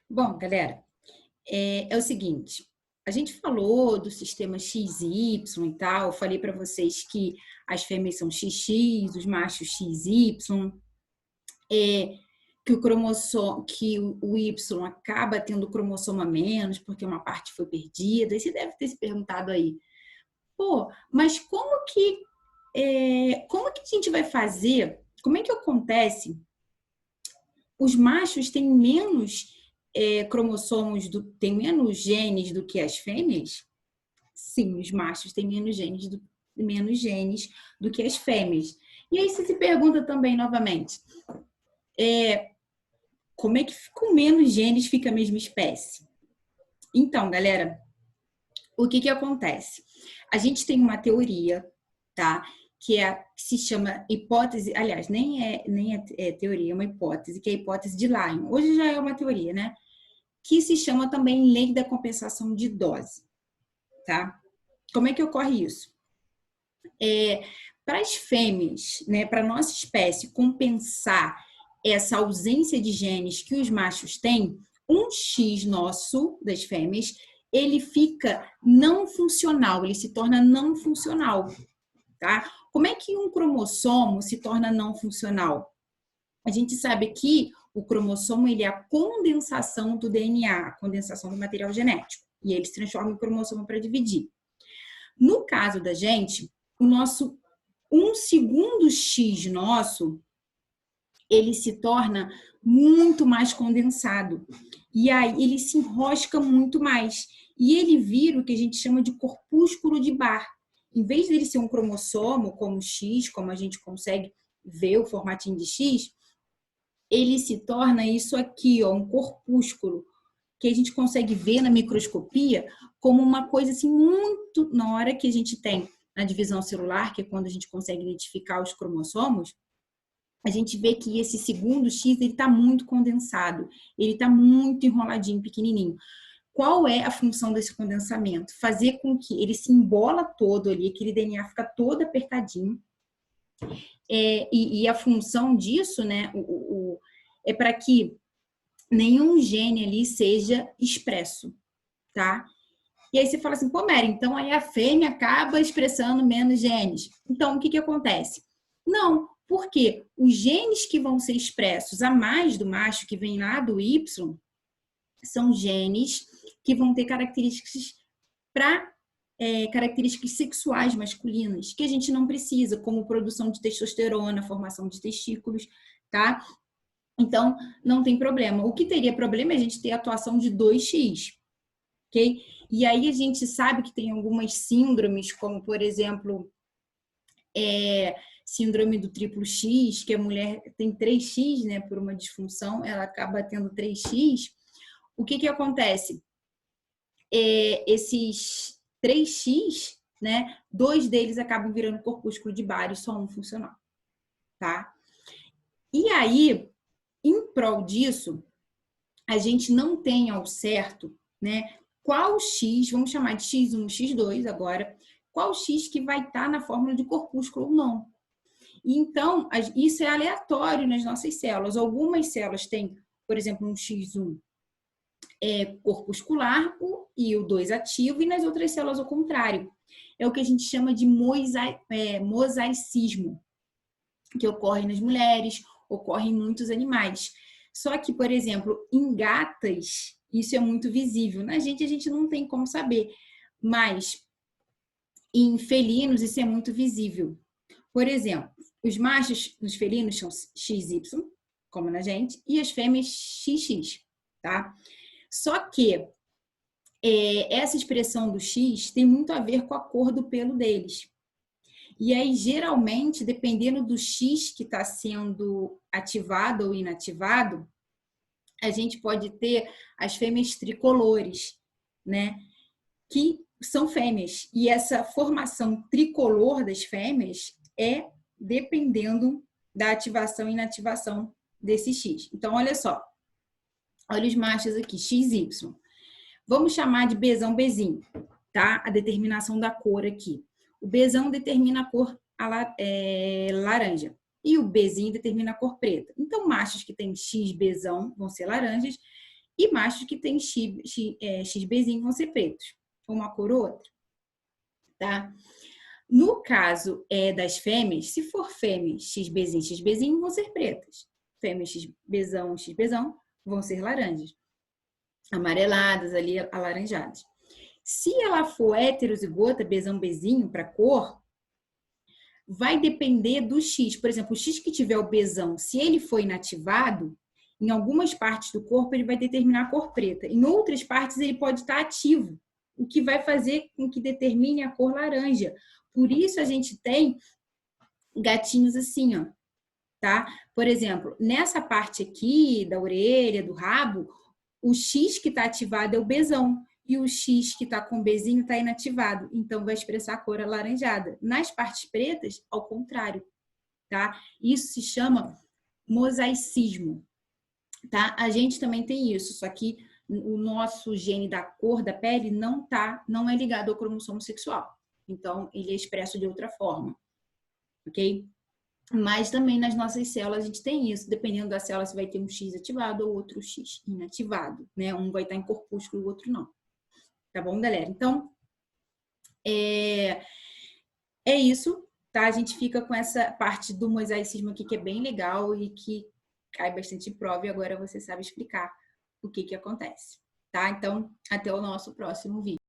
Bom, galera, é o seguinte, a gente falou do sistema XY e tal, eu falei para vocês que as fêmeas são XX, os machos XY, é, que o cromossomo, que o Y acaba tendo cromossomo a menos, porque uma parte foi perdida, e você deve ter se perguntado aí, pô, mas como que a gente vai fazer, como é que acontece? Os machos têm menos cromossomos, têm menos genes do que as fêmeas? Sim, os machos têm menos genes do que as fêmeas. E aí você se pergunta também, novamente, como é que com menos genes fica a mesma espécie? Então, galera, o que acontece? A gente tem uma teoria, tá? Que se chama hipótese, aliás, nem é teoria, é uma hipótese, que é a hipótese de Lyon. Hoje já é uma teoria, né? Que se chama também lei da compensação de dose, tá? Como é que ocorre isso? Para as fêmeas, né, para a nossa espécie compensar essa ausência de genes que os machos têm, um X nosso, das fêmeas, ele fica não funcional, ele se torna não funcional, tá? Como é que um cromossomo se torna não funcional? A gente sabe que o cromossomo ele é a condensação do DNA, a condensação do material genético, e ele se transforma em cromossomo para dividir. No caso da gente, o nosso um segundo X nosso, ele se torna muito mais condensado. E aí ele se enrosca muito mais. E ele vira o que a gente chama de corpúsculo de Barr. Em vez dele ser um cromossomo, como X, como a gente consegue ver o formatinho de X, ele se torna isso aqui, ó, um corpúsculo, que a gente consegue ver na microscopia como uma coisa assim muito, na hora que a gente tem na divisão celular, que é quando a gente consegue identificar os cromossomos, a gente vê que esse segundo X ele está muito condensado, ele está muito enroladinho, pequenininho. Qual é a função desse condensamento? Fazer com que ele se embola todo ali, aquele DNA fica todo apertadinho. E a função disso, né, é para que nenhum gene ali seja expresso, tá? E aí você fala assim, pô, Mary, então aí a fêmea acaba expressando menos genes. Então, o que acontece? Não, porque os genes que vão ser expressos a mais do macho, que vem lá do Y, são genes que vão ter características características sexuais masculinas, que a gente não precisa, como produção de testosterona, formação de testículos, tá? Então, não tem problema. O que teria problema é a gente ter a atuação de 2x, ok? E aí a gente sabe que tem algumas síndromes, como, por exemplo, síndrome do triplo X, que a mulher tem 3x, né, por uma disfunção, ela acaba tendo 3x. O que acontece? Esses 3x, né, 2 deles acabam virando corpúsculo de Barr e só um funcional, tá? E aí, em prol disso, a gente não tem ao certo, né, qual X, vamos chamar de X1, X2 agora, qual X que vai estar na fórmula de corpúsculo ou não. Então, isso é aleatório nas nossas células. Algumas células têm, por exemplo, um X1 corpuscular e o 2 ativo, e nas outras células ao contrário. É o que a gente chama de mosaicismo, que ocorre nas mulheres, ocorre em muitos animais. Só que, por exemplo, em gatas, isso é muito visível. Na gente, a gente não tem como saber, mas em felinos isso é muito visível. Por exemplo, os machos nos felinos são XY, como na gente, e as fêmeas XX, tá? Só que essa expressão do X tem muito a ver com a cor do pelo deles. E aí, geralmente, dependendo do X que está sendo ativado ou inativado, a gente pode ter as fêmeas tricolores, né? Que são fêmeas. E essa formação tricolor das fêmeas é dependendo da ativação e inativação desse X. Então, olha só. Olha os machos aqui, XY. Vamos chamar de Bzão, Bzinho, tá? A determinação da cor aqui. O Bzão determina a cor laranja e o Bzinho determina a cor preta. Então, machos que têm XBzão vão ser laranjas e machos que têm XBzinho vão ser pretos, uma cor ou outra, tá? No caso das fêmeas, se for fêmea XBzinho vão ser pretas. Fêmea XBzão vão ser laranjas. Amareladas ali, alaranjadas. Se ela for heterozigota, Bzinho para cor, vai depender do X. Por exemplo, o X que tiver o Bzão, se ele for inativado, em algumas partes do corpo ele vai determinar a cor preta. Em outras partes ele pode estar ativo, o que vai fazer com que determine a cor laranja. Por isso a gente tem gatinhos assim, ó, tá? Por exemplo, nessa parte aqui da orelha, do rabo, o X que está ativado é o Bzão e o X que está com Bzinho está inativado. Então, vai expressar a cor alaranjada. Nas partes pretas, ao contrário, tá? Isso se chama mosaicismo, tá? A gente também tem isso, só que o nosso gene da cor da pele não é ligado ao cromossomo sexual. Então, ele é expresso de outra forma, ok? Mas também nas nossas células a gente tem isso. Dependendo da célula, você vai ter um X ativado ou outro X inativado, né? Um vai estar em corpúsculo e o outro não. Tá bom, galera? Então, é isso, tá? A gente fica com essa parte do mosaicismo aqui que é bem legal e que cai bastante prova e agora você sabe explicar o que acontece, tá? Então, até o nosso próximo vídeo.